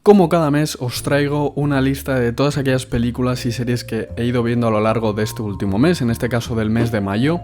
Como cada mes os traigo una lista de todas aquellas películas y series que he ido viendo a lo largo de este último mes, en este caso del mes de mayo.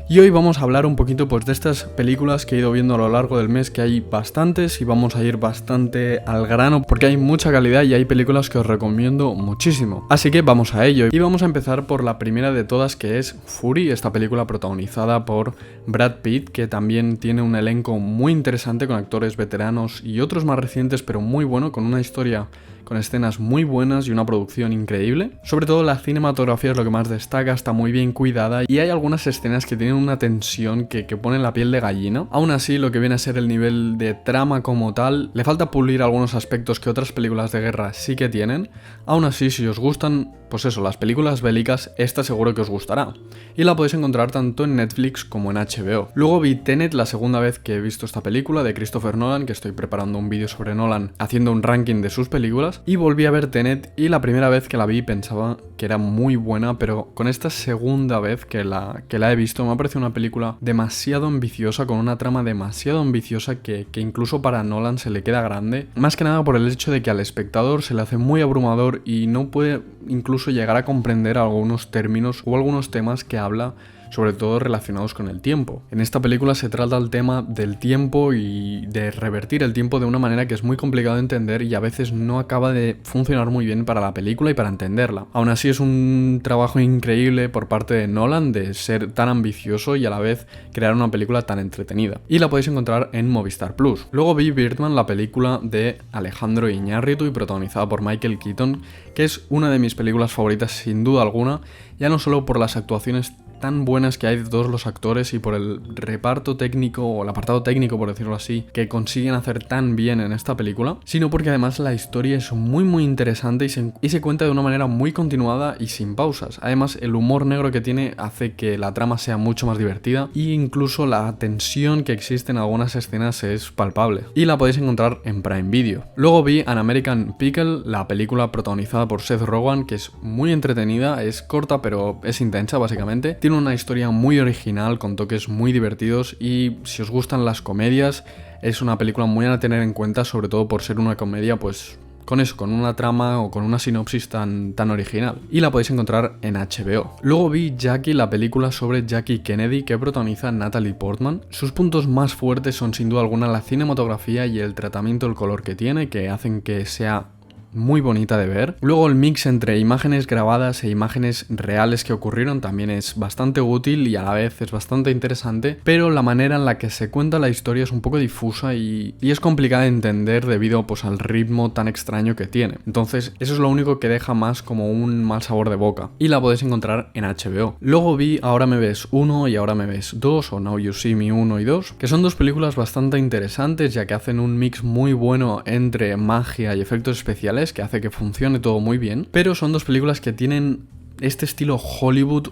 Y hoy vamos a hablar un poquito pues, de estas películas que he ido viendo a lo largo del mes, que hay bastantes y vamos a ir bastante al grano porque hay mucha calidad y hay películas que os recomiendo muchísimo. Así que vamos a ello y vamos a empezar por la primera de todas, que es Fury, esta película protagonizada por Brad Pitt, que también tiene un elenco muy interesante con actores veteranos y otros más recientes, pero muy bueno, con una historia con escenas muy buenas y una producción increíble. Sobre todo la cinematografía es lo que más destaca, está muy bien cuidada y hay algunas escenas que tienen una tensión que pone la piel de gallina. Aún así, lo que viene a ser el nivel de trama como tal, le falta pulir algunos aspectos que otras películas de guerra sí que tienen. Aún así, si os gustan, pues eso, las películas bélicas, esta seguro que os gustará. Y la podéis encontrar tanto en Netflix como en HBO. Luego vi Tenet, la segunda vez que he visto esta película de Christopher Nolan, que estoy preparando un vídeo sobre Nolan haciendo un ranking de sus películas. Y volví a ver Tenet y la primera vez que la vi pensaba que era muy buena, pero con esta segunda vez que la he visto me ha parecido una película demasiado ambiciosa, con una trama demasiado ambiciosa que incluso para Nolan se le queda grande. Más que nada por el hecho de que al espectador se le hace muy abrumador y no puede incluso llegar a comprender algunos términos o algunos temas que habla, sobre todo relacionados con el tiempo. En esta película se trata el tema del tiempo y de revertir el tiempo de una manera que es muy complicado de entender y a veces no acaba de funcionar muy bien para la película y para entenderla. Aún así es un trabajo increíble por parte de Nolan de ser tan ambicioso y a la vez crear una película tan entretenida. Y la podéis encontrar en Movistar Plus. Luego vi Birdman, la película de Alejandro Iñárritu y protagonizada por Michael Keaton, que es una de mis películas favoritas sin duda alguna, ya no solo por las actuaciones tan buenas que hay de todos los actores y por el reparto técnico o el apartado técnico, por decirlo así, que consiguen hacer tan bien en esta película, sino porque además la historia es muy interesante y se cuenta de una manera muy continuada y sin pausas. Además, el humor negro que tiene hace que la trama sea mucho más divertida e incluso la tensión que existe en algunas escenas es palpable. Y la podéis encontrar en Prime Video. Luego vi An American Pickle, la película protagonizada por Seth Rogen, que es muy entretenida, es corta pero es intensa básicamente. Tiene una historia muy original con toques muy divertidos y si os gustan las comedias es una película muy a tener en cuenta, sobre todo por ser una comedia pues con eso, con una trama o con una sinopsis tan original. Y la podéis encontrar en HBO. Luego vi Jackie, la película sobre Jackie Kennedy que protagoniza Natalie Portman. Sus puntos más fuertes son sin duda alguna la cinematografía y el tratamiento del color que tiene, que hacen que sea muy bonita de ver. Luego el mix entre imágenes grabadas e imágenes reales que ocurrieron también es bastante útil y a la vez es bastante interesante, pero la manera en la que se cuenta la historia es un poco difusa y es complicada de entender debido pues al ritmo tan extraño que tiene. Entonces eso es lo único que deja más como un mal sabor de boca y la podéis encontrar en HBO. Luego vi Ahora me ves 1 y Ahora me ves 2 o Now You See Me 1 y 2, que son dos películas bastante interesantes ya que hacen un mix muy bueno entre magia y efectos especiales que hace que funcione todo muy bien, pero son dos películas que tienen este estilo Hollywood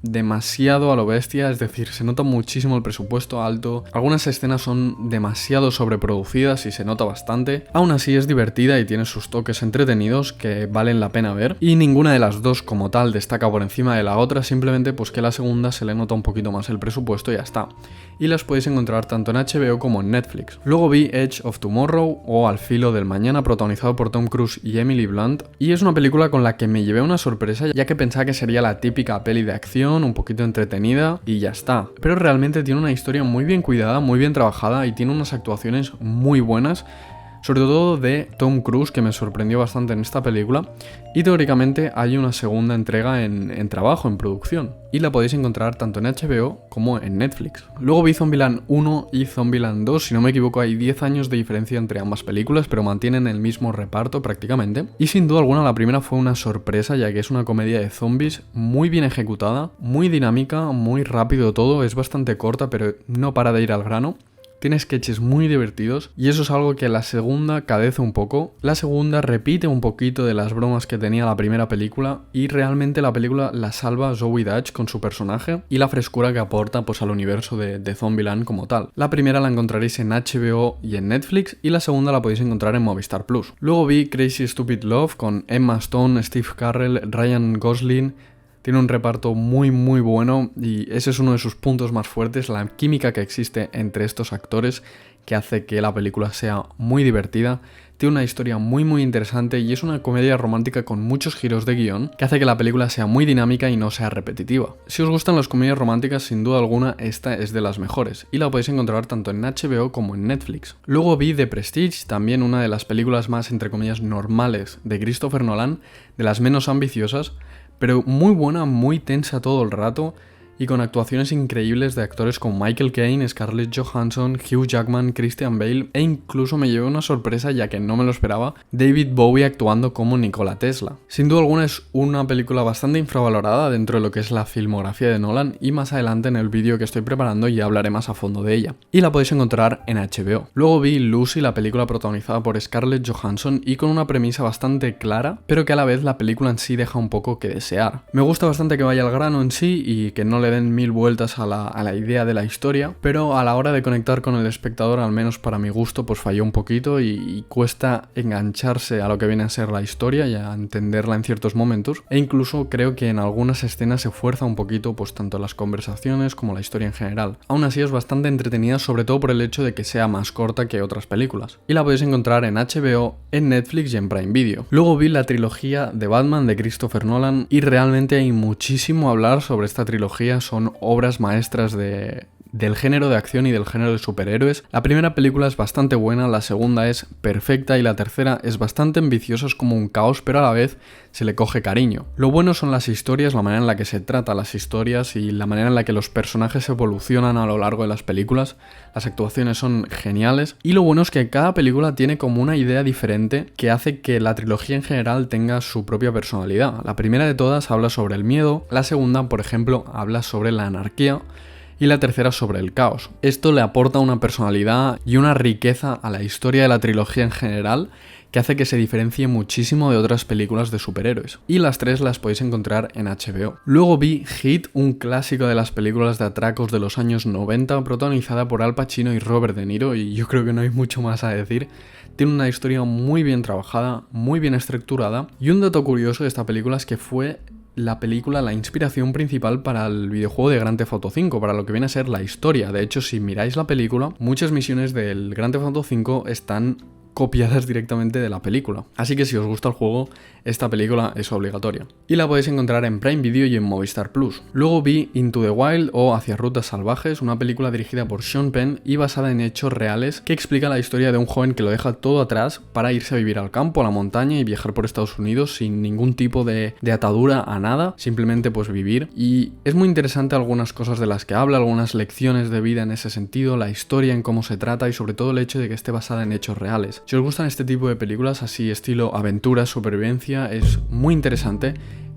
demasiado a lo bestia, es decir, se nota muchísimo el presupuesto alto, algunas escenas son demasiado sobreproducidas y se nota bastante. Aún así es divertida y tiene sus toques entretenidos que valen la pena ver, y ninguna de las dos como tal destaca por encima de la otra, simplemente pues que la segunda se le nota un poquito más el presupuesto y ya está. Y las podéis encontrar tanto en HBO como en Netflix. Luego vi Edge of Tomorrow o Al filo del mañana, protagonizado por Tom Cruise y Emily Blunt, y es una película con la que me llevé una sorpresa ya que pensaba que sería la típica peli de acción un poquito entretenida y ya está, pero realmente tiene una historia muy bien cuidada, muy bien trabajada y tiene unas actuaciones muy buenas, sobre todo de Tom Cruise, que me sorprendió bastante en esta película, y teóricamente hay una segunda entrega en trabajo, en producción, y la podéis encontrar tanto en HBO como en Netflix. Luego vi Zombieland 1 y Zombieland 2, si no me equivoco hay 10 años de diferencia entre ambas películas, pero mantienen el mismo reparto prácticamente, y sin duda alguna la primera fue una sorpresa ya que es una comedia de zombies muy bien ejecutada, muy dinámica, muy rápido todo, es bastante corta pero no para de ir al grano. Tiene sketches muy divertidos y eso es algo que la segunda cadece un poco. La segunda repite un poquito de las bromas que tenía la primera película y realmente la película la salva Zoe Dutch con su personaje y la frescura que aporta pues al universo de Zombieland como tal. La primera la encontraréis en HBO y en Netflix y la segunda la podéis encontrar en Movistar Plus. Luego vi Crazy Stupid Love con Emma Stone, Steve Carell, Ryan Gosling. Tiene un reparto muy bueno y ese es uno de sus puntos más fuertes, la química que existe entre estos actores que hace que la película sea muy divertida. tiene una historia muy interesante y es una comedia romántica con muchos giros de guión que hace que la película sea muy dinámica y no sea repetitiva. Si os gustan las comedias románticas, sin duda alguna esta es de las mejores y la podéis encontrar tanto en HBO como en Netflix. Luego vi The Prestige, también una de las películas más entre comillas normales de Christopher Nolan, de las menos ambiciosas, pero muy buena, muy tensa todo el rato y con actuaciones increíbles de actores como Michael Caine, Scarlett Johansson, Hugh Jackman, Christian Bale e incluso me llevé una sorpresa ya que no me lo esperaba, David Bowie actuando como Nikola Tesla. Sin duda alguna es una película bastante infravalorada dentro de lo que es la filmografía de Nolan y más adelante en el vídeo que estoy preparando ya hablaré más a fondo de ella. Y la podéis encontrar en HBO. Luego vi Lucy, la película protagonizada por Scarlett Johansson y con una premisa bastante clara, pero que a la vez la película en sí deja un poco que desear. Me gusta bastante que vaya al grano en sí y que no le den mil vueltas a la idea de la historia, pero a la hora de conectar con el espectador, al menos para mi gusto, pues falló un poquito y cuesta engancharse a lo que viene a ser la historia y a entenderla en ciertos momentos, e incluso creo que en algunas escenas se fuerza un poquito pues tanto las conversaciones como la historia en general. Aún así es bastante entretenida, sobre todo por el hecho de que sea más corta que otras películas, y la podéis encontrar en HBO, en Netflix y en Prime Video. Luego vi la trilogía de Batman de Christopher Nolan y realmente hay muchísimo a hablar sobre esta trilogía. Son obras maestras del género de acción y del género de superhéroes. La primera película es bastante buena, la segunda es perfecta y la tercera es bastante ambiciosa, es como un caos, pero a la vez se le coge cariño. Lo bueno son las historias, la manera en la que se tratan las historias y la manera en la que los personajes evolucionan a lo largo de las películas. Las actuaciones son geniales y lo bueno es que cada película tiene como una idea diferente que hace que la trilogía en general tenga su propia personalidad. La primera de todas habla sobre el miedo, la segunda, por ejemplo, habla sobre la anarquía y la tercera sobre el caos. Esto le aporta una personalidad y una riqueza a la historia de la trilogía en general que hace que se diferencie muchísimo de otras películas de superhéroes. Y las tres las podéis encontrar en HBO. Luego vi Heat, un clásico de las películas de atracos de los años 90, protagonizada por Al Pacino y Robert De Niro, y yo creo que no hay mucho más a decir. Tiene una historia muy bien trabajada, muy bien estructurada, y un dato curioso de esta película es que fue la inspiración principal para el videojuego de Grand Theft Auto 5, para lo que viene a ser la historia. De hecho, si miráis la película, muchas misiones del Grand Theft Auto 5 están copiadas directamente de la película. Así que si os gusta el juego, esta película es obligatoria. Y la podéis encontrar en Prime Video y en Movistar Plus. Luego vi Into the Wild o Hacia Rutas Salvajes, una película dirigida por Sean Penn y basada en hechos reales que explica la historia de un joven que lo deja todo atrás para irse a vivir al campo, a la montaña y viajar por Estados Unidos sin ningún tipo de atadura a nada, simplemente pues vivir. Y es muy interesante algunas cosas de las que habla, algunas lecciones de vida en ese sentido, la historia en cómo se trata y sobre todo el hecho de que esté basada en hechos reales. Si os gustan este tipo de películas así estilo aventura, supervivencia, es muy interesante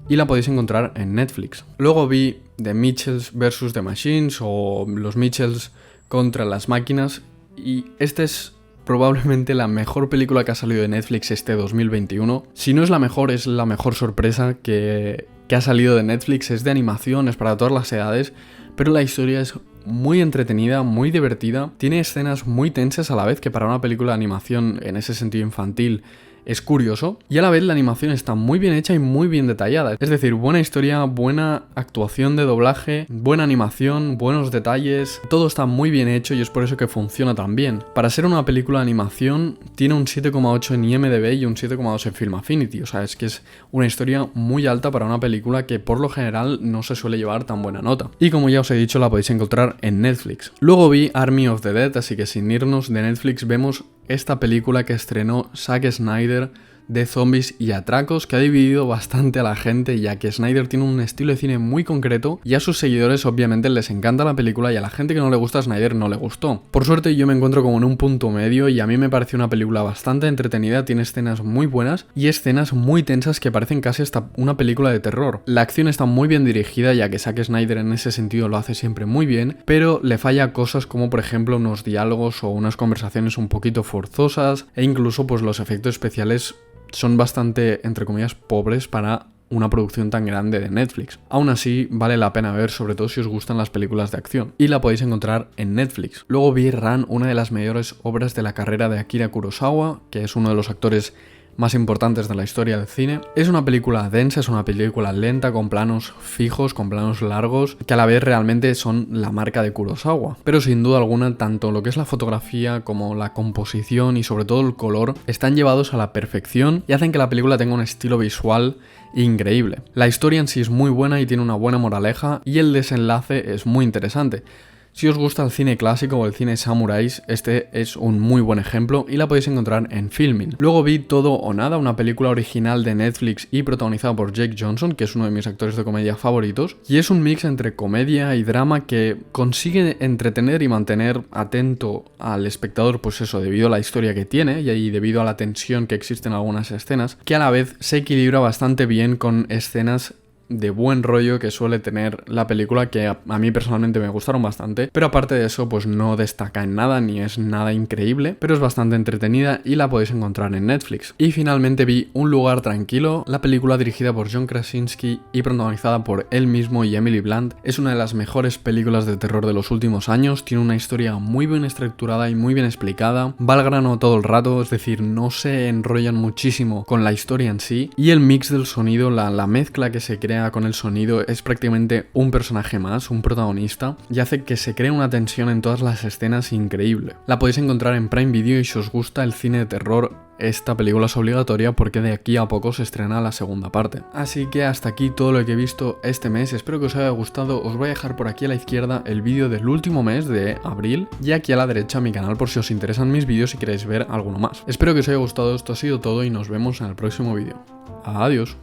y la podéis encontrar en Netflix. Luego vi The Mitchells vs. The Machines o Los Mitchells contra las máquinas y este es probablemente la mejor película que ha salido de Netflix este 2021. Si no es la mejor sorpresa que ha salido de Netflix. Es de animación, es para todas las edades, pero la historia es muy entretenida, muy divertida. Tiene escenas muy tensas a la vez, que para una película de animación en ese sentido infantil es curioso, y a la vez la animación está muy bien hecha y muy bien detallada. Es decir, buena historia, buena actuación de doblaje, buena animación, buenos detalles, todo está muy bien hecho y es por eso que funciona tan bien. Para ser una película de animación tiene un 7,8 en IMDb y un 7,2 en Film Affinity, o sea, es que es una historia muy alta para una película que por lo general no se suele llevar tan buena nota. Y como ya os he dicho, la podéis encontrar en Netflix. Luego vi Army of the Dead, así que sin irnos de Netflix vemos esta película que estrenó Zack Snyder de zombies y atracos, que ha dividido bastante a la gente, ya que Snyder tiene un estilo de cine muy concreto y a sus seguidores obviamente les encanta la película y a la gente que no le gusta Snyder no le gustó. Por suerte yo me encuentro como en un punto medio y a mí me pareció una película bastante entretenida, tiene escenas muy buenas y escenas muy tensas que parecen casi hasta una película de terror. La acción está muy bien dirigida, ya que Zack Snyder en ese sentido lo hace siempre muy bien, pero le falla cosas como por ejemplo unos diálogos o unas conversaciones un poquito forzosas e incluso pues los efectos especiales son bastante, entre comillas, pobres para una producción tan grande de Netflix. Aún así, vale la pena ver, sobre todo si os gustan las películas de acción. Y la podéis encontrar en Netflix. Luego vi Ran, una de las mayores obras de la carrera de Akira Kurosawa, que es uno de los actores más importantes de la historia del cine. Es una película densa, es una película lenta, con planos fijos, con planos largos, que a la vez realmente son la marca de Kurosawa. Pero sin duda alguna, tanto lo que es la fotografía como la composición y sobre todo el color están llevados a la perfección y hacen que la película tenga un estilo visual increíble. La historia en sí es muy buena y tiene una buena moraleja, y el desenlace es muy interesante. Si os gusta el cine clásico o el cine samuráis, este es un muy buen ejemplo y la podéis encontrar en Filmin. Luego vi Todo o Nada, una película original de Netflix y protagonizada por Jake Johnson, que es uno de mis actores de comedia favoritos, y es un mix entre comedia y drama que consigue entretener y mantener atento al espectador, pues eso, debido a la historia que tiene y debido a la tensión que existe en algunas escenas, que a la vez se equilibra bastante bien con escenas de buen rollo que suele tener la película, que a mí personalmente me gustaron bastante, pero aparte de eso pues no destaca en nada ni es nada increíble, pero es bastante entretenida y la podéis encontrar en Netflix. Y finalmente vi Un lugar tranquilo, la película dirigida por John Krasinski y protagonizada por él mismo y Emily Blunt. Es una de las mejores películas de terror de los últimos años, tiene una historia muy bien estructurada y muy bien explicada, va al grano todo el rato, es decir, no se enrollan muchísimo con la historia en sí, y el mix del sonido, la mezcla que se crea con el sonido es prácticamente un personaje más, un protagonista, y hace que se cree una tensión en todas las escenas increíble. La podéis encontrar en Prime Video y si os gusta el cine de terror, esta película es obligatoria porque de aquí a poco se estrena la segunda parte. Así que hasta aquí todo lo que he visto este mes, espero que os haya gustado. Os voy a dejar por aquí a la izquierda el vídeo del último mes de abril y aquí a la derecha mi canal por si os interesan mis vídeos y queréis ver alguno más. Espero que os haya gustado, esto ha sido todo y nos vemos en el próximo vídeo. Adiós.